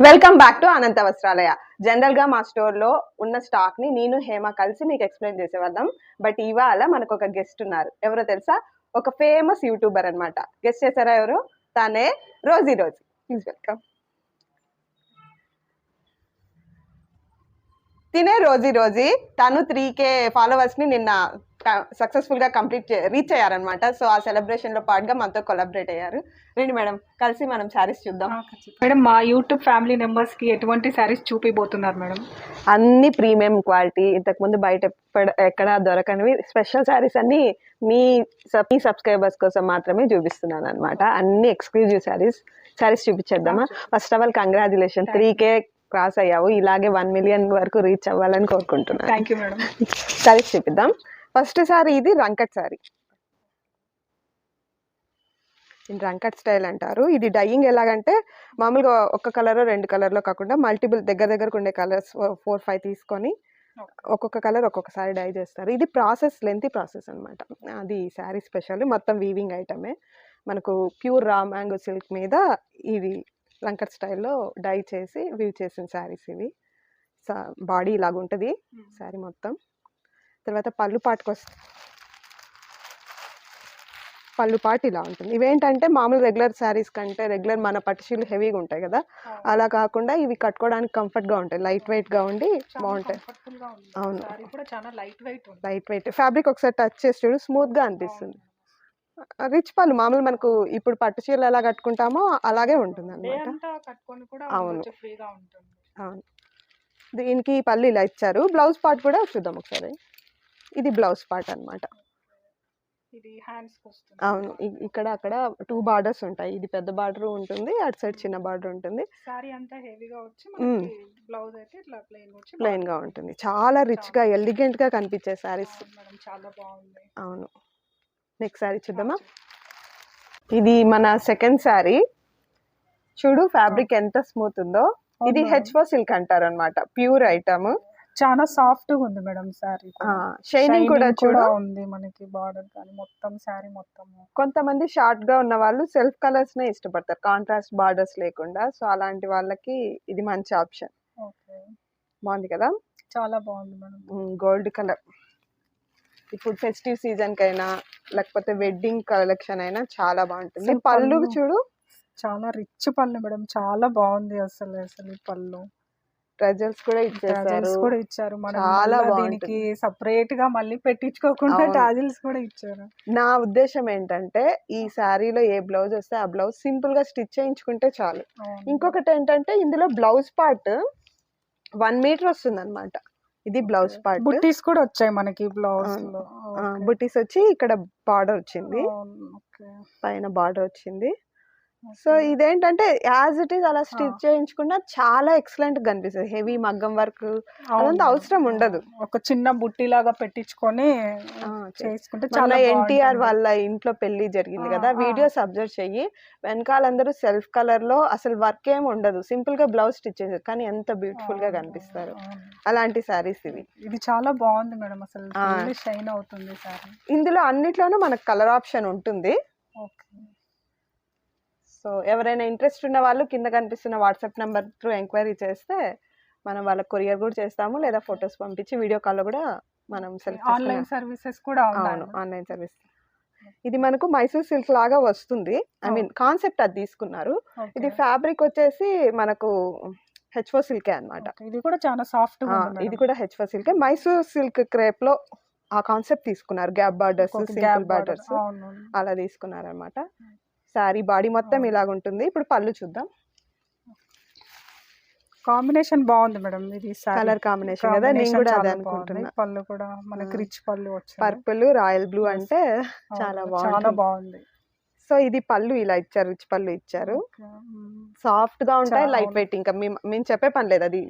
Welcome back to Anantha Vastralaya. General గా మా store లో ఉన్న స్టాక్ ని నేను హేమ కలిసి మీకు ఎక్స్ప్లెయిన్ చేసేవాళ్ళం. బట్ ఇవాళ మనకు ఒక గెస్ట్ ఉన్నారు. ఎవరో తెలుసా? ఒక ఫేమస్ యూట్యూబర్ అన్నమాట. గెస్ట్ చేశారా ఎవరు? తనే రోజీ. Please welcome. తినే రోజీ తను 3K ఫాలోవర్స్ ని నిన్న సక్సెస్ఫుల్ గా రీచ్ అయ్యారనమాట. సో ఆ సెలబ్రేషన్ లో పాటుగా మనతో కొలాబరేట్ అయ్యారు. రండి మేడం, కలిసి మనం శారీస్ చూద్దాం. మేడం, మా యూట్యూబ్ ఫ్యామిలీ మెంబర్స్ కి ఎటువంటి శారీస్ చూపిపోతున్నారు మేడం? అన్ని ప్రీమియం క్వాలిటీ, ఇంతకుముందు బయట ఎక్కడ దొరకనివి స్పెషల్ శారీస్ అన్ని మీ సబ్స్క్రైబర్స్ కోసం మాత్రమే చూపిస్తున్నాను అనమాట. అన్ని ఎక్స్క్లూజివ్ శారీస్ చూపించేద్దామా? First of all congratulation, 3K cross అయ్యావు. ఇలాగే 1 మిలియన్ వరకు రీచ్ అవ్వాలని కోరుకుంటున్నాను. Thank you madam. శారీస్ చూపిద్దాం. ఫస్ట్ సారీ ఇది రంకట్ శారీ. రంకట్ స్టైల్ అంటారు. ఇది డైయింగ్ ఎలాగంటే మామూలుగా ఒక కలర్ 2 కలర్లో కాకుండా మల్టిపుల్ దగ్గరకు ఉండే కలర్స్ 4-5 తీసుకొని ఒక్కొక్క కలర్ ఒక్కొక్కసారి డై చేస్తారు. ఇది లెంతీ ప్రాసెస్ అనమాట. అది శారీ స్పెషల్. మొత్తం వీవింగ్ ఐటమే. మనకు ప్యూర్ రా మ్యాంగో సిల్క్ మీద ఇది రంకట్ స్టైల్లో డై చేసి వీవ్ చేసిన శారీస్ ఇవి. బాడీ ఇలాగుంటుంది శారీ మొత్తం. తర్వాత పళ్ళు పాటు ఇలా ఉంటుంది. ఇవేంటంటే మామూలు రెగ్యులర్ శారీస్ కంటే రెగ్యులర్ మన పట్టుచీరలు హెవీగా ఉంటాయి కదా, అలా కాకుండా ఇవి కట్టుకోవడానికి కంఫర్ట్గా ఉంటాయి. లైట్ వెయిట్గా ఉండి బాగుంటాయి. అవును, లైట్ వెయిట్ ఫ్యాబ్రిక్ ఒకసారి టచ్ చేసి చూడు, స్మూత్గా అనిపిస్తుంది. రిచ్ పళ్ళు మామూలు మనకు ఇప్పుడు పట్టు చీరలు ఎలా కట్టుకుంటామో అలాగే ఉంటుంది అనమాట. అవును అవును. దీనికి పళ్ళు ఇలా ఇచ్చారు. బ్లౌజ్ పార్ట్ కూడా చూద్దాం ఒకసారి. ఇది బ్లౌజ్ పార్ట్ అనమాట. అవును, ఇక్కడ అక్కడ 2 బార్డర్స్ ఉంటాయి. ఇది పెద్ద బార్డర్ ఉంటుంది, అటు సైడ్ చిన్న బార్డర్ ఉంటుంది. ప్లెయిన్ గా ఉంటుంది. చాలా రిచ్ గా ఎలిగెంట్ గా కనిపించే శారీస్. అవును. నెక్స్ట్ శారీ చూద్దామా? ఇది మన సెకండ్ శారీ. చూడు ఫ్యాబ్రిక్ ఎంత స్మూత్ ఉందో. ఇది HO సిల్క్ అంటారు అనమాట. Pure item. చాలా సాఫ్ట్ గా ఉంది మేడం సారీ. షైనింగ్ కూడా ఉంది మనకి. బార్డర్ కానీ మొత్తం సారీ మొత్తం. కొంతమంది షార్ట్ గా ఉన్న వాళ్ళు సెల్ఫ్ కలర్స్ నే ఇష్టపడతారు, కాంట్రాస్ట్ బార్డర్స్ లేకుండా. సో అలాంటి వాళ్ళకి ఇది మంచి ఆప్షన్. బాగుంది కదా? చాలా బాగుంది మేడం. Gold colour. ఇప్పుడు ఫెస్టివ్ సీజన్ కైనా లేకపోతే వెడ్డింగ్ కలెక్షన్ అయినా చాలా బాగుంటుంది. పళ్ళు చూడు, చాలా రిచ్ పళ్ళు మేడం. చాలా బాగుంది అసలు ఈ పళ్ళు. ట్రెజర్స్ కూడా ఇచ్చారు. చాలా దీనికి సపరేట్ గా మళ్ళీ పెట్టించుకోకుండా టాజిల్స్ కూడా ఇచ్చారు. నా ఉద్దేశం ఏంటంటే ఈ శారీలో ఏ బ్లౌజ్ వస్తే ఆ బ్లౌజ్ సింపుల్ గా స్టిచ్ చేయించుకుంటే చాలు. ఇంకొకటి ఏంటంటే ఇందులో బ్లౌజ్ పార్ట్ 1 మీటర్ వస్తుంది అనమాట. ఇది బ్లౌజ్ పార్ట్. బుట్టీస్ కూడా వచ్చాయి మనకి బ్లౌజ్ లో. బుట్టీస్ వచ్చి ఇక్కడ బార్డర్ వచ్చింది, పైన బార్డర్ వచ్చింది. సో ఇదేంటంటే యాజ్ ఇట్ ఈస్ అలా స్టిచ్ చేయించుకున్నా చాలా ఎక్సలెంట్ గా కనిపిస్తుంది. హెవీ మగ్గం వర్క్ అదంతా అవసరం ఉండదు. ఒక చిన్న బుట్టి లాగా పెట్టించుకొని చేసుకుంటే చాలా. NTR వాళ్ళ ఇంట్లో పెళ్లి జరిగింది కదా, వీడియోస్ అబ్జర్వ్ చెయ్యి. వెనకాలందరూ సెల్ఫ్ కలర్ లో అసలు వర్క్ ఏం ఉండదు, సింపుల్ గా బ్లౌజ్ స్టిచ్ చేశారు, కానీ ఎంత బ్యూటిఫుల్ గా కనిపిస్తారు. అలాంటి శారీస్ ఇవి. ఇది చాలా బాగుంది మేడం. అసలు షైన్ అవుతుంది సారీ. ఇందులో అన్నిట్లోనూ మనకు కలర్ ఆప్షన్ ఉంటుంది. సో ఎవరైనా ఇంట్రెస్ట్ ఉన్న వాళ్ళు కింద కనిపిస్తున్న వాట్సాప్ నెంబర్ త్రూ ఎంక్వైరీ చేస్తే మనం వాళ్ళకి కొరియర్ కూడా చేస్తాము, లేదా ఫొటోస్ పంపించి వీడియో కాల్లో కూడా మనం ఆన్లైన్ సర్వీసెస్ కూడా. అవును, ఆన్లైన్ సర్వీస్. ఇది మనకు మైసూర్ సిల్క్ లాగా వస్తుంది. ఐ మీన్ కాన్సెప్ట్ అది తీసుకున్నారు. ఇది ఫ్యాబ్రిక్ వచ్చేసి మనకు HO సిల్కే అనమాట. ఇది కూడా చాలా సాఫ్ట్. ఇది కూడా HO సిల్కే. మైసూర్ సిల్క్ క్రేప్ లో ఆ కాన్సెప్ట్ తీసుకున్నారు. గ్యాప్ బార్డర్స్, సింపుల్ బార్డర్స్ అలా తీసుకున్నారు అనమాట. శారీ బాడీ మొత్తం ఇలాగుంటుంది. ఇప్పుడు పళ్ళు చూద్దాం. కాంబినేషన్ బాగుంది మేడం. ఇది కలర్ కాంబినేషన్ కదా, నేను కూడా అదే అనుకుంటున్నా. పళ్ళు కూడా మనకి రిచ్ పళ్ళు వచ్చాయి. పర్పుల్ రాయల్ బ్లూ అంటే చాలా బాగుంది. సో ఇది పళ్ళు ఇలా ఇచ్చారు, రిచ్ పళ్ళు ఇచ్చారు. సాఫ్ట్ గా ఉంటాయి, లైట్ వెయిట్. ఇంకా మేము చెప్పే పని లేదు, అది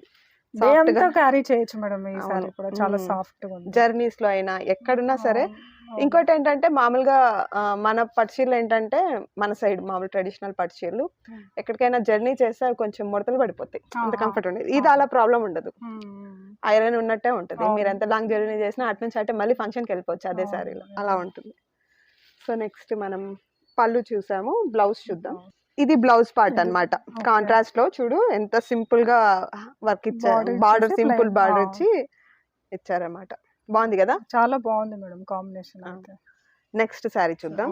క్యారీ చేయొచ్చు మేడం. ఈ సారీ కూడా చాలా సాఫ్ట్ గా ఉంది. జర్నీస్ లో అయినా ఎక్కడున్నా సరే. ఇంకోటి ఏంటంటే మామూలుగా మన పట్టుచీరలు ఏంటంటే మన సైడ్ మామూలు ట్రెడిషనల్ పట్టుచీరలు ఎక్కడికైనా జర్నీ చేస్తే అవి కొంచెం ముడతలు పడిపోతాయి, అంత కంఫర్ట్ ఉండదు. ఇది అలా ప్రాబ్లం ఉండదు, ఐరన్ ఉన్నట్టే ఉంటుంది. మీరు ఎంత లాంగ్ జర్నీ చేసినా అటు నుంచి అంటే మళ్ళీ ఫంక్షన్కి వెళ్ళిపోవచ్చు అదే శారీలో, అలా ఉంటుంది. సో నెక్స్ట్ మనం పళ్ళు చూసాము, బ్లౌజ్ చూద్దాం. ఇది బ్లౌజ్ పార్ట్ ఇది అన్నమాట. ఓకే. కాంట్రాస్ట్ లో చూడు ఎంత సింపుల్ గా వర్క్ ఇచ్చారు, బార్డర్ బార్డర్ ఇచ్చేసి సింపుల్ ప్లెయిన్. బార్డర్ ఇచ్చి ఇచ్చారన్నమాట. బాగుంది కదా. చాలా బాగుంది మేడం కాంబినేషన్ ఆ. అయితే. నెక్స్ట్ శారీ చూద్దాం.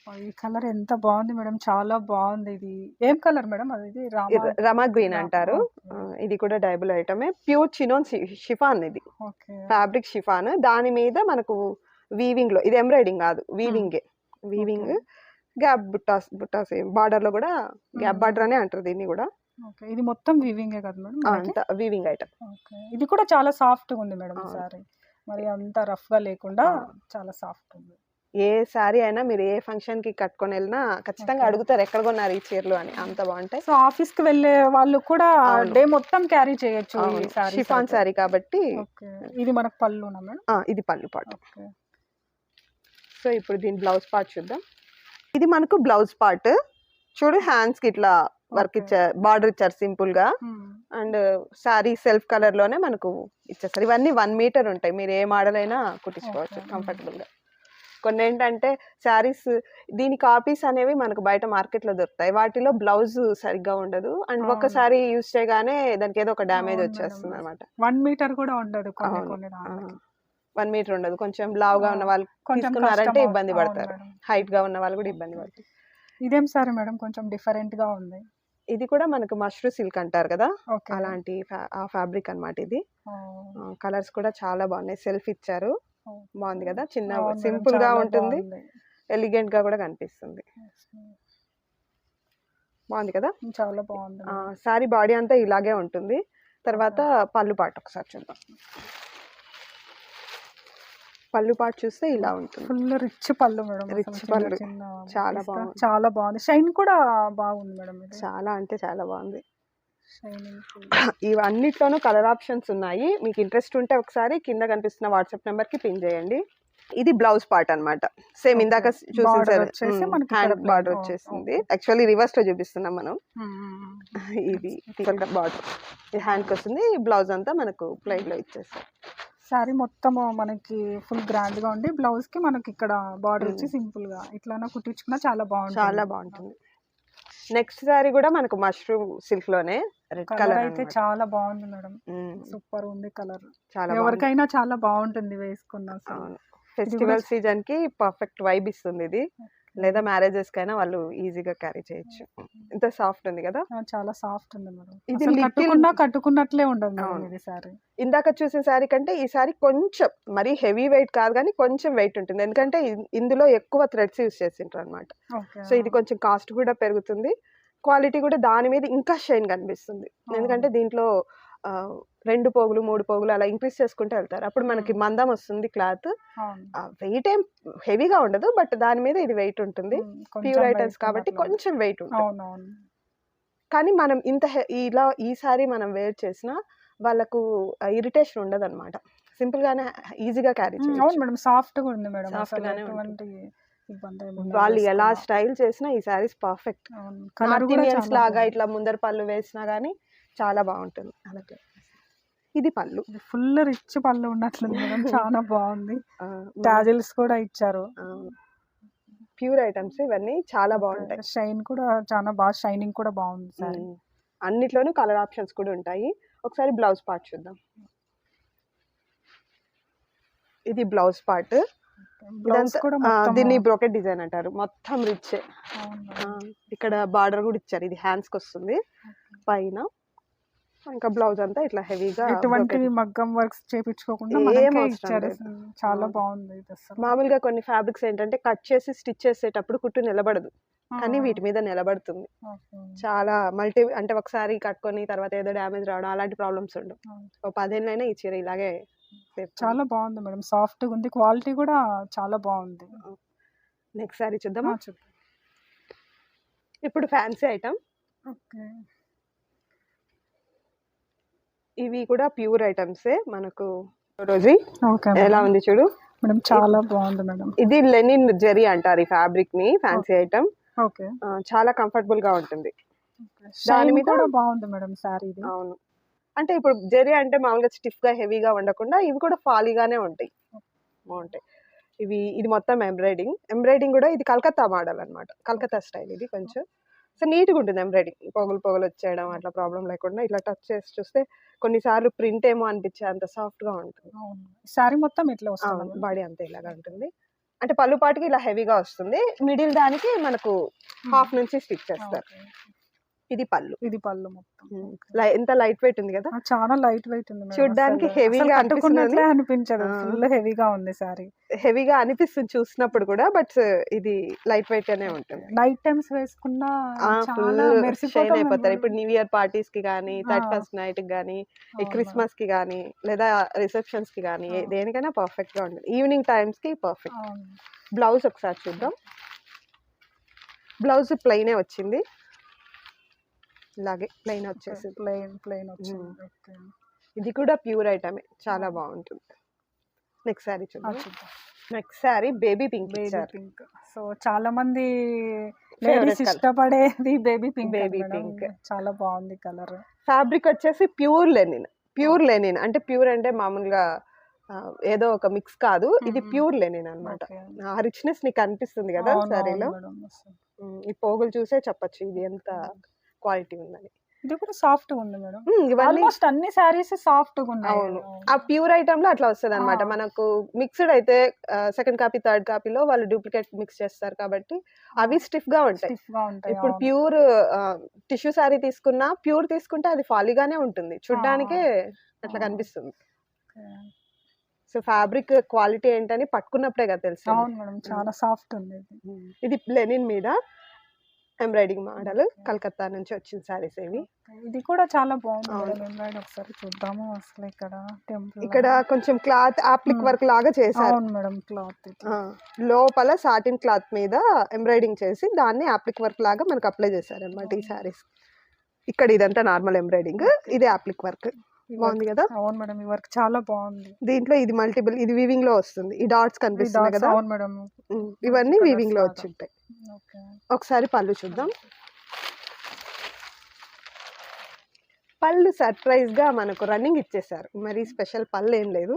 ఈ కలర్ ఎంత బాగుంది మేడం, చాలా బాగుంది. ఇది ఏం కలర్ మేడం? అది ఇది రామా రమా గ్రీన్ అంటారు. ఓకే. ఇది కూడా డైబుల్ ఐటమే. ప్యూర్ చినోన్ షిఫాన్ ఇది, ఓకే. Fabric chiffon. దాని మీద మనకు వీవింగ్ లో, ఇది ఎంబ్రాయిడింగ్ కాదు, weaving weaving okay. Gap buttas buttas border లో కూడా గ్యాప్ మ్మ్. బార్డర్ అనే అంటారు దీన్ని కూడా. ఓకే. ఇది మొత్తం వీవింగే కదా మేడం మనకి? అంత వీవింగ్ ఐటమ్. ఓకే. ఇది కూడా చాలా సాఫ్ట్ గా ఉంది మేడం అవును. సారీ. మరి అంత రఫ్ గా లేకుండా అవును. చాలా సాఫ్ట్ ఉంది. ఏ శారీ అయినా మీరు ఏ ఫంక్షన్ కి కట్టుకొని వెళ్ళినా ఖచ్చితంగా ఓకే. అడుగుతారు ఎక్కడ కొన్నారు ఈ చీరలు అని, అంత బాగుంటాయి. సో ఆఫీస్ కి వెళ్ళే వాళ్ళు కూడా అవును. డే మొత్తం క్యారీ చేయొచ్చు ఈ అవును, సారీస్ షిఫాన్ అయితే. శారీ కాబట్టి. ఓకే. ఇది మనకు పళ్ళునా మేడం? ఇది పళ్ళు పాటు. ఓకే. సో ఇప్పుడు దీని బ్లౌజ్ పార్ట్ చూద్దాం. ఇది మనకు బ్లౌజ్ పార్ట్. చూడు హ్యాండ్స్ కి ఇట్లా వర్క్ ఓకే. ఇచ్చారు, బార్డర్ ఇచ్చారు సింపుల్ గా. మ్మ్. అండ్ శారీ సెల్ఫ్ కలర్ లోనే మనకు ఇచ్చేస్తారు. ఇవన్నీ 1 మీటర్ ఉంటాయి, మీరు ఏ మోడల్ అయినా కుట్టించుకోవచ్చు ఓకే. కంఫర్టబుల్ గా. కొన్ని ఏంటంటే శారీస్ దీని కాపీస్ అనేవి మనకు బయట మార్కెట్ లో దొరుకుతాయి, వాటిలో బ్లౌజ్ సరిగ్గా ఉండదు. అండ్ అవును. ఒక్కసారి యూజ్ చేయగానే దానికి ఏదో ఒక డ్యామేజ్ అవును వచ్చేస్తుంది మేడం. అనమాట. 1 మీటర్ కూడా ఉండదు కొన్ని అవును. కొన్ని దాంట్లకి. 1 మీటర్ ఉండదు. కొంచెం లావుగా ఉన్న వాళ్ళు కొంచెం తీసుకున్నారంటే కష్టం ఇబ్బంది అవును పడతారు, మేడం. హైట్ గా ఉన్న వాళ్ళు కూడా ఇబ్బంది ఓకే. పడతారు. ఇదేం సారీ మేడం, కొంచెం డిఫరెంట్ గా ఉంది. ఇది కూడా మనకు మష్రూ సిల్క్ అంటారు కదా, ఓకే. అలాంటి ఆ ఫ్యాబ్రిక్ అన్నమాట ఇది. ఓ. కలర్స్ కూడా చాలా బాగున్నాయి, సెల్ఫ్ ఇచ్చారు. బాగుంది కదా, చిన్న అవును మేడం, సింపుల్ గా చాలా ఉంటుంది, బాగుంది. ఎలిగెంట్ గా కూడా కనిపిస్తుంది. బాగుంది కదా. చాలా బాగుంది మేడం. సారీ బాడీ అంతా ఇలాగే ఉంటుంది. తర్వాత పళ్ళు పాటు ఒకసారి చూద్దాం. పళ్ళు పాటు చూస్తే ఇలా ఉంటుంది, ఫుల్ రిచ్ పళ్ళు మేడం. అసలు రిచ్ చిన్న పళ్ళు, చిన్న చాలా piece తో బాగుంది. చాలా బాగుంది. షైన్ కూడా బాగుంది మేడం. ఇది చాలా అంటే చాలా బాగుంది. షైనింగ్. ఇవన్నిట్లోనూ కలర్ ఆప్షన్స్ ఉన్నాయి, మీకు ఇంట్రెస్ట్ ఉంటే ఒకసారి కింద కనిపిస్తున్న వాట్సాప్ నెంబర్ కి పిన్ చేయండి. ఇది బ్లౌజ్ పార్ట్ అన్నమాట. సేమ్ ఇందాక బార్డర్ చూసేసారు, వచ్చేసి మనకి ఇక్కడ హ్యాండ్ plain. బార్డర్ ఓ, వచ్చేసింది. ఓకే. యాక్చువల్లీ రివర్స్ లో చూపిస్తున్నాం మనం. మ్మ్. ఇది బార్డర్ ఈ హ్యాండ్ కి వస్తుంది, బ్లౌజ్ అంతా మనకు ప్లెయిన్ లో ఇచ్చేస్తారు. శారీ మొత్తం మనకి ఫుల్ గ్రాండ్ గా ఉండి బ్లౌజ్ కి మనకి ఇక్కడ బార్డర్ వచ్చి సింపుల్ గా ఇట్లానే కుట్టించుకున్నా చాలా బాగుంటుంది. చాలా బాగుంటుంది. నెక్స్ట్ సారీ కూడా మనకు మష్రూమ్ సిల్క్ లోనే రెడ్ కలర్ కలర్ అయితే చాలా బాగుంది మేడం, సూపర్ ఉంది కలర్. చాలా బాగుంది. ఎవరికైనా చాలా బాగుంటుంది వేసుకున్నా. అవును, ఫెస్టివల్ సీజన్ కి పర్ఫెక్ట్ వైబ్ ఇస్తుంది ఇది, లేదా మ్యారేజెస్ కైనా వాళ్ళు ఈజీగా క్యారీ చేయొచ్చు. ఇంత సాఫ్ట్ ఉంది కదా, చాలా సాఫ్ట్ ఉంది మేడం. ఇది అసలు little- కట్టుకున్నట్లే ఉండదు మేడం అవును. ఇది సారీ. ఇందాక చూసిన శారీ కంటే ఈ శారీ కొంచెం మరీ హెవీ వెయిట్ కాదు కానీ కొంచెం వెయిట్ ఉంటుంది, ఎందుకంటే ఇందులో ఎక్కువ థ్రెడ్స్ యూస్ చేసింటారు అనమాట. ఓకే. సో ఇది కొంచెం కాస్ట్ కూడా పెరుగుతుంది, క్వాలిటీ కూడా దాని మీద ఇంకా షైన్ కనిపిస్తుంది. ఎందుకంటే దీంట్లో 2 పోగులు 3 పోగులు అలా ఇంక్రీజ్ చేసుకుంటూ వెళ్తారు, అప్పుడు మనకి మందం వస్తుంది క్లాత్. వెయిట్ ఏం హెవీగా ఉండదు, బట్ దాని మీద ఇది వెయిట్ ఉంటుంది. ప్యూర్ ఐటమ్స్ కాబట్టి కొంచెం వెయిట్ ఉంటుంది. అవునవును. కానీ మనం ఇలా ఈ సారీ మనం వేర్ చేసినా వాళ్ళకు ఇరిటేషన్ ఉండదు అనమాట, సింపుల్ గానే ఈజీగా క్యారీ అవును చేయొచ్చు. మేడం, సాఫ్ట్ గా ఉంది మేడం. Soft అసలు గానే ఎటువంటి ఇబ్బంది ఏమి ఉండదు వాళ్ళు ఎలా వేసుకున్నా. స్టైల్ చేసినా ఈ సారీస్ పర్ఫెక్ట్. అవును. కలర్ నార్త్ కూడా ఇండియన్స్ చాలా లాగా బాగుంది. ఇట్లా ముందర పళ్ళు వేసినా గానీ చాలా బాగుంటుంది. అలాగే ఇది పళ్ళు, ఫుల్ రిచ్ పళ్ళు ఉన్నట్లుంది మేడం, చాలా బాగుంది. టాజిల్స్ కూడా ఇచ్చారు. ప్యూర్ ఐటమ్స్ ఇవన్నీ చాలా బాగుంటాయి. షైన్ కూడా చాలా బాగా, షైనింగ్ కూడా బాగుంది సారీ. అన్నిట్లోనూ కలర్ ఆప్షన్స్ కూడా ఉంటాయి. ఒకసారి బ్లౌజ్ పార్ట్ చూద్దాం. ఇది బ్లౌజ్ పార్ట్. బ్లౌజ్ కూడా మొత్తం దీన్ని బ్రోకెట్ డిజైన్ అంటారు, మొత్తం రిచ్. అవును. ఇక్కడ బార్డర్ కూడా ఇచ్చారు, ఇది హ్యాండ్స్ కి వస్తుంది పైన. ఇంకా బ్లౌజ్ అంతా ఇట్లా హెవీగా ఎటువంటి మగ్గం వర్క్స్ చేపించుకోకుండా ఏం మనకే అవసరం ఇచ్చారు. లేదు. చాలా బాగుంది ఇది అసలు. మామూలుగా కొన్ని ఫ్యాబ్రిక్స్ ఏంటంటే కట్ చేసి స్టిచ్ చేసేటప్పుడు కుట్టు నిలబడదు, కానీ వీటి మీద నిలబడుతుంది. చాలా అంటే ఒకసారి కట్టుకొని తర్వాత ఏదో డ్యామేజ్ రావడం అలాంటి ప్రాబ్లమ్స్ ఉండవు. ఒక 10 ఏళ్ళైనా ఈ చీర ఇలాగే చాలా బాగుంది మేడం, సాఫ్ట్ గా ఉంది, క్వాలిటీ కూడా చాలా బాగుంది. నెక్స్ట్ సారీ చూద్దామా. ఇప్పుడు ఫ్యాన్సీ ఐటమ్, ఓకే. ఇవి కూడా ప్యూర్ ఐటమ్సే మనకు. రోజు ఓకే ఎలా ఉంది చూడు మేడం, చాలా బాగుంది మేడం. ఇది లెనిన్ జెరీ అంటారు ఈ ఫ్యాబ్రిక్ ని, ఫ్యాన్సీ ఐటమ్. ఓకే. చాలా కంఫర్టబుల్ గా ఉంటుంది. దాని మీద కూడా బాగుంది మేడం సారీ ఇది. అవును, అంటే ఇప్పుడు జెరీ అంటే మామూలుగా స్టిఫ్ గా హెవీగా ఉండకుండా ఇవి కూడా ఫాలీగానే ఉంటాయి, బాగుంటాయి. ఇది మొత్తం ఎంబ్రాయిడింగ్ కూడా ఇది కలకత్తా మోడల్ అన్నమాట, కలకత్తా స్టైల్ ఇది కొంచెం. సో నీట్గా ఉంటుంది ఎంబ్రాయిడింగ్, పొగలు వచ్చేయడం అట్లా ప్రాబ్లం లేకుండా ఇట్లా టచ్ చేసి చూస్తే కొన్నిసార్లు ప్రింట్ ఏమో అనిపించే అంత సాఫ్ట్ గా ఉంటుంది. శారీ మొత్తం ఇట్లా వస్తుంది, బాడీ అంతా ఇలాగా ఉంటుంది. అంటే పళ్ళు పాటికి ఇలా హెవీగా వస్తుంది, మిడిల్ దానికి మనకు హాఫ్ నుంచి స్టిచ్ చేస్తారు. ఇది పళ్ళు మొత్తం ఎంత లైట్ వెయిట్ ఉంది కదా, చాలా లైట్ వెయిట్ ఉంది, చూడడానికి హెవీగా అనిపించదు, ఫుల్ హెవీగా ఉంది సారీ, హెవీగా అనిపిస్తుంది చూసినప్పుడు కూడా, బట్ ఇది లైట్ వెయిట్ అనే ఉంటుంది. నైట్ టైమ్స్ వేసుకున్నా షైన్ అయిపోతారు. ఇప్పుడు న్యూ ఇయర్ పార్టీస్ కి కానీ, 31st నైట్ కి కానీ, క్రిస్మస్ కి కానీ, లేదా రిసెప్షన్స్ కి కానీ, దేనికైనా పర్ఫెక్ట్ గా ఉంటుంది. ఈవినింగ్ టైమ్స్ కి పర్ఫెక్ట్. బ్లౌజ్ ఒకసారి చూద్దాం. బ్లౌజ్ ప్లెయినే వచ్చింది, ఇలాగే ప్లెయిన్ వచ్చేసి ప్లెయిన్ వచ్చింది. ఇది కూడా ప్యూర్ ఐటమే, చాలా బాగుంటుంది. నెక్స్ట్ సారీ చూద్దాం. Next sorry baby pink. So చాలా మంది లేడీస్ ఇష్టపడేది బేబీ పింక్, చాలా బాగుంది కలర్. ఫ్యాబ్రిక్ వచ్చేసి ప్యూర్ లెనిన్ అంటే ప్యూర్ అంటే మామూలుగా ఏదో ఒక మిక్స్ కాదు, ఇది ప్యూర్ లెనిన్ అన్నమాట. ఆ రిచ్నెస్ నీకు అనిపిస్తుంది కదా సారీలో. ఈ పోగులు చూసే చెప్పొచ్చు ఇది ఎంత క్వాలిటీ ఉందని. ఇది కూడా సాఫ్ట్ ఉంది మేడం, ఆల్మోస్ట్ అన్ని సారీస్ సాఫ్ట్ గా ఉన్నాయి. అవును, ఆ ప్యూర్ ఐటమ్ లో అట్లా వస్తుంది అనమాట. మనకు మిక్స్డ్ అయితే సెకండ్ కాపీ థర్డ్ కాపీలో వాళ్ళు డూప్లికేట్ మిక్స్ చేస్తారు కాబట్టి అవి స్టిఫ్ గా ఉంటాయి. ఇప్పుడు ప్యూర్ టిష్యూ సారీ తీసుకున్నా, ప్యూర్ తీసుకుంటే అది ఫాలీగానే ఉంటుంది, చూడ్డానికే అట్లా కనిపిస్తుంది. సో ఫ్యాబ్రిక్ క్వాలిటీ ఏంటని పట్టుకున్నప్పుడే కదా తెలుసు. అవును మేడం, చాలా సాఫ్ట్ ఉంది. ఇది లెనిన్ మీద ఎంబ్రాయిడింగ్ మోడల్, కలకత్తా నుంచి వచ్చిన సారీస్ ఇవి. ఇది కూడా చాలా బాగుంది, ఒకసారి చూద్దాము. అసలు ఇక్కడ కొంచెం క్లాత్ ఆప్లిక్ వర్క్ లాగా చేశారు మేడం. క్లాత్ లోపల సాటిన్ క్లాత్ మీద ఎంబ్రాయిడింగ్ చేసి దాన్ని ఆప్లిక్ వర్క్ లాగా మనకు అప్లై చేశారు అన్నమాట ఈ సారీస్. ఇక్కడ ఇదంతా నార్మల్ ఎంబ్రాయిడింగ్, ఇది ఆప్లిక్ వర్క్. బాగుంది కదా. అవును మేడం, ఈ వర్క్ చాలా బాగుంది. దీంట్లో ఇది మల్టిపుల్, ఇది వీవింగ్ లో వస్తుంది, ఈ డాట్స్ కనిపిస్తుంది కదా. అవును మేడం, ఇవన్నీ వీవింగ్ లో వచ్చి ఉంటాయి. ఒకసారి పళ్ళు చూద్దాం. పళ్ళు సర్ప్రైజ్ గా మనకు రన్నింగ్ ఇచ్చేసారు, మరి స్పెషల్ పళ్ళు ఏం లేదు.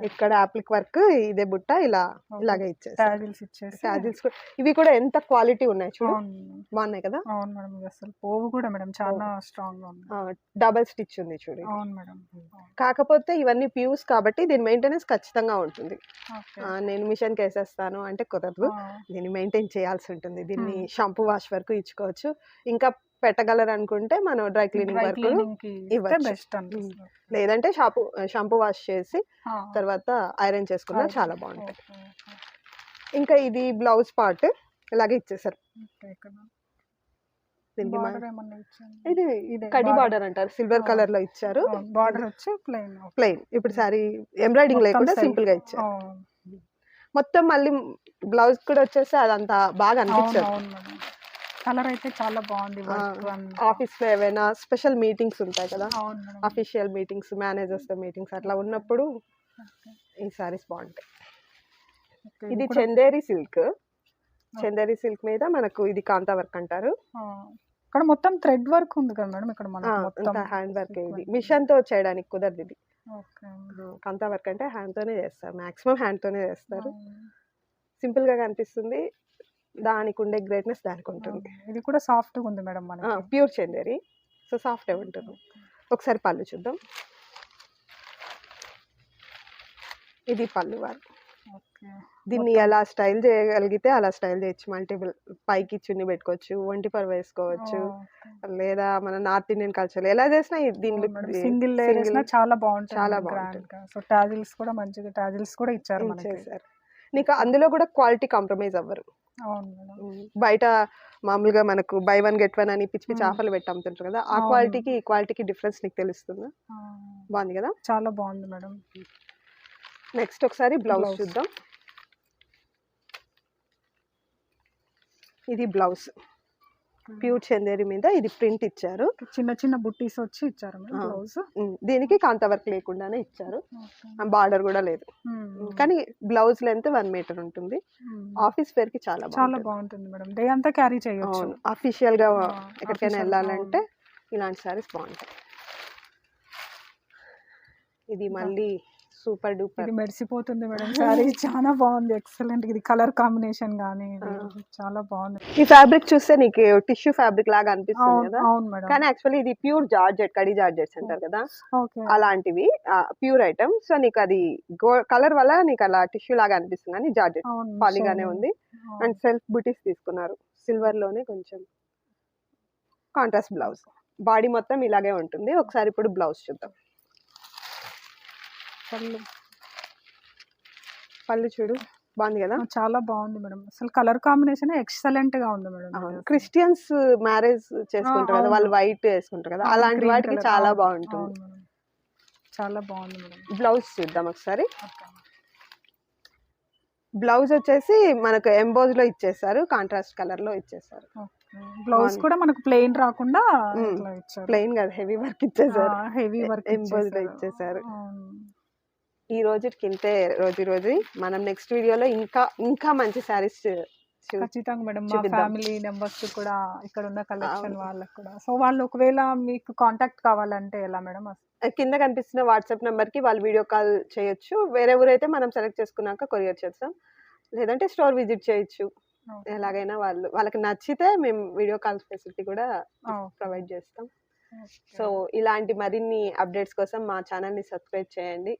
ఇక్కడ ఆప్లిక్ వర్క్, ఇదే బుట్ట ఇలాగే ఇచ్చేసారు. టాజిల్స్ ఇవి కూడా ఎంత క్వాలిటీ ఉన్నాయి చూడు, బాగున్నాయి కదా. అవును మేడం, అసలు పోవు కూడా మేడం చాలా స్ట్రాంగ్ గా ఉంది. డబల్ స్టిచ్ ఉంది చూడు. అవును మేడం, కాకపోతే ఇవన్నీ ప్యూర్స్ కాబట్టి దీని మెయింటెనెన్స్ ఖచ్చితంగా ఉంటుంది. నేను మిషన్ కి వేసేస్తాను అంటే కుదరదు, దీన్ని మెయింటైన్ చేయాల్సి ఉంటుంది. దీన్ని షాంపూ వాష్ వరకు ఇచ్చుకోవచ్చు, ఇంకా పెట్టగలరు అనుకుంటే మనం డ్రై క్లీనింగ్ వరకు ఇవ్వచ్చు. లేదంటే షాంపూ వాష్ చేసి తర్వాత ఐరన్ చేసుకున్నా చాలా బాగుంటుంది. ఇంకా ఇది బ్లౌజ్ పార్ట్ ఇలాగే ఇచ్చేసారు. ఇది కడి బార్డర్ అంటారు, సిల్వర్ కలర్ లో ఇచ్చారు. బార్డర్ వచ్చి ప్లెయిన్. ఇప్పుడు సారీ ఎంబ్రాయిడింగ్ లేకుండా సింపుల్ గా ఇచ్చారు. మొత్తం మళ్ళీ బ్లౌజ్ కూడా వచ్చేసి అదంతా బాగా అనిపించారు. కలర్ అయితే చాలా బాగుంది. ఆఫీస్ లో ఏవైనా స్పెషల్ మీటింగ్స్ ఉంటాయి కదా, అఫీషియల్ మీటింగ్స్, మేనేజర్స్ తో మీటింగ్స్ అట్లా ఉన్నప్పుడు ఈ సారీస్ బాగుంటాయి. ఇది చందేరి సిల్క్ మీద మనకు ఇది కాంతా వర్క్ అంటారు. ఇక్కడ మొత్తం థ్రెడ్ వర్క్ ఉంది కదా మేడం, ఇక్కడ మొత్తం హ్యాండ్ వర్క్. ఇది మిషన్ తో చేయడానికి కుదరదు, ఇది కాంతా వర్క్ అంటే హ్యాండ్ తోనే చేస్తారు, మాక్సిమం హ్యాండ్ తోనే చేస్తారు. సింపుల్ గా కనిపిస్తుంది, దానికి ఉండే గ్రేట్నెస్ దానికి ఉంటుంది. ఇది కూడా సాఫ్ట్ గా ఉంది మేడం, మనకి ప్యూర్ చందేరి, సో సాఫ్ట్ ఉంటుంది. ఒకసారి పళ్ళు చూద్దాం. ఇది పళ్ళు వర్క్. దీన్ని ఎలా స్టైల్ చేయగలిగితే అలా స్టైల్ చేయొచ్చు. మల్టిపుల్ పైకి చున్ని పెట్టుకోవచ్చు, ఒంటి పర్ వేసుకోవచ్చు, లేదా మన నార్త్ ఇండియన్ కల్చర్ ఎలా చేసినా దీనిలో సింగిల్ చాలా బాగుంటుంది, చాలా బాగుంటుంది. సో టాజిల్స్ కూడా మంచిగా టాజిల్స్ కూడా ఇచ్చారు. నీకు అందులో కూడా క్వాలిటీ కాంప్రమైజ్ అవ్వరు. బయట మామూలుగా మనకు బై వన్ గెట్ వన్ అని పిచ్చి పిచ్చి ఆఫర్లు పెట్టి అమ్ముతుంటారు కదా, ఆ క్వాలిటీకి ఈ క్వాలిటీకి డిఫరెన్స్ నీకు తెలుస్తుందా. బాగుంది కదా, చాలా బాగుంది మేడం. నెక్స్ట్ ఒకసారి బ్లౌజ్ చూద్దాం. ఇది బ్లౌజ్ ప్యూర్ చందేరి మీద ఇది ప్రింట్ ఇచ్చారు, చిన్న చిన్న బుట్టీస్ వచ్చి ఇచ్చారు బ్లౌజ్. దీనికి కాంతా వర్క్ లేకుండానే ఇచ్చారు, బార్డర్ కూడా లేదు. కానీ బ్లౌజ్ లెంత్ 1 మీటర్ ఉంటుంది. ఆఫీస్ వేర్ కి చాలా బాగుంటుంది మేడం, డే అంతా క్యారీ చేయొచ్చు. అఫీషియల్ గా ఎక్కడికైనా వెళ్ళాలంటే ఇలాంటి సారీస్ బాగుంటాయి. ఇది మళ్ళీ సూపర్ డూపర్. ఇది మెరిసిపోతుంది మేడం సారీ, చాలా బాగుంది, ఎక్సలెంట్. ఇది కలర్ కాంబినేషన్ కానీ చాలా బాగుంది. ఈ ఫ్యాబ్రిక్ చూస్తే నీకు టిష్యూ ఫ్యాబ్రిక్ లాగా అనిపిస్తుంది అవును కదా, అవును మేడం. కానీ యాక్చువల్లీ ఇది ప్యూర్ జార్జెట్, కడి జార్జెట్స్ అంటారు కదా, ఓకే. అలాంటివి ప్యూర్ ఐటమ్. సో నీకు అది కలర్ వల్ల నీకు అలా టిష్యూ లాగా అనిపిస్తుంది, కానీ జార్జెట్ అవును పాలిగానే shiny. ఉంది. అవును. అండ్ సెల్ఫ్ బుటీస్ తీసుకున్నారు, సిల్వర్ లోనే కొంచెం కాంట్రాస్ట్ బ్లౌజ్. బాడీ మొత్తం ఇలాగే ఉంటుంది. ఒకసారి ఇప్పుడు బ్లౌజ్ చూద్దాం. పళ్ళు పళ్ళు చూడు, బాగుంది కదా. చాలా బాగుంది మేడం, అసలు కలర్ కాంబినేషన్ ఎక్సలెంట్ గా ఉంది మేడం. అవును, క్రిస్టియన్స్ మ్యారేజ్ చేసుకుంటారు కదా, అవును. వాళ్ళు వైట్ వేసుకుంటారు కదా, అవును, అలాంటి green వాటికి colour. చాలా అవును, బాగుంటుంది. అవును మేడం. చాలా బాగుంది మేడం. బ్లౌజ్ చూద్దాం ఒకసారి. ఓకే. బ్లౌజ్ వచ్చేసి మనకు ఎంబోజ్ లో ఇచ్చేసారు, కాంట్రాస్ట్ కలర్ లో ఇచ్చేసారు. బ్లౌజ్ బాగుంది. కూడా మనకు ప్లెయిన్ రాకుండా మ్మ్. ఇట్లా ఇచ్చారు, ప్లెయిన్ కాదు, హెవీ వర్క్ ఇచ్చేసారు, హెవీ వర్క్ ఎంబోజ్ లో ఇచ్చేసారు. అవును. ఈ రోజుకి ఇంతే, రోజు మనం నెక్స్ట్ వీడియోలో ఇంకా మంచి శారీస్ ఖచ్చితంగా మేడం, మా చూపిద్దాం. ఫ్యామిలీ మెంబర్స్ కూడా ఇక్కడ ఉన్న కలెక్షన్ వాళ్ళకి కూడా. సో వాళ్ళు ఒకవేళ మీకు కాంటాక్ట్ కావాలంటే ఎలా మేడం? కింద కనిపిస్తున్న వాట్సాప్ నెంబర్ కి వాళ్ళు వీడియో కాల్ చేయొచ్చు. వేరే ఊరైతే మనం సెలెక్ట్ చేసుకున్నాక కొరియర్ చేస్తాం, లేదంటే స్టోర్ విజిట్ చేయొచ్చు. ఎలాగైనా వాళ్ళకి నచ్చితే మేము వీడియో కాల్ ఫెసిలిటీ కూడా ప్రొవైడ్ చేస్తాం. సో ఇలాంటి మరిన్ని అప్డేట్స్ కోసం మా ఛానల్ని సబ్స్క్రైబ్ చేయండి.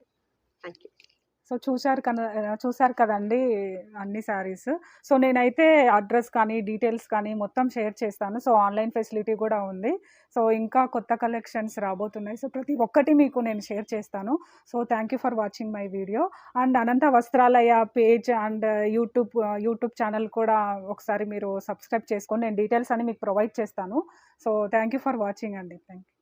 Thank you. సో చూసారు కదండి అన్ని శారీస్. సో నేనైతే అడ్రస్ కానీ డీటెయిల్స్ కానీ మొత్తం షేర్ చేస్తాను. సో ఆన్లైన్ ఫెసిలిటీ కూడా ఉంది. సో ఇంకా కొత్త కలెక్షన్స్ రాబోతున్నాయి. సో ప్రతి ఒక్కటి మీకు నేను షేర్ చేస్తాను. So thank you for watching my video. And Anantha Vastralaya page and YouTube channel కూడా ఒకసారి మీరు సబ్స్క్రైబ్ చేసుకొని నేను డీటెయిల్స్ అని మీకు ప్రొవైడ్ చేస్తాను. So thank you for watching అండి. Thank you.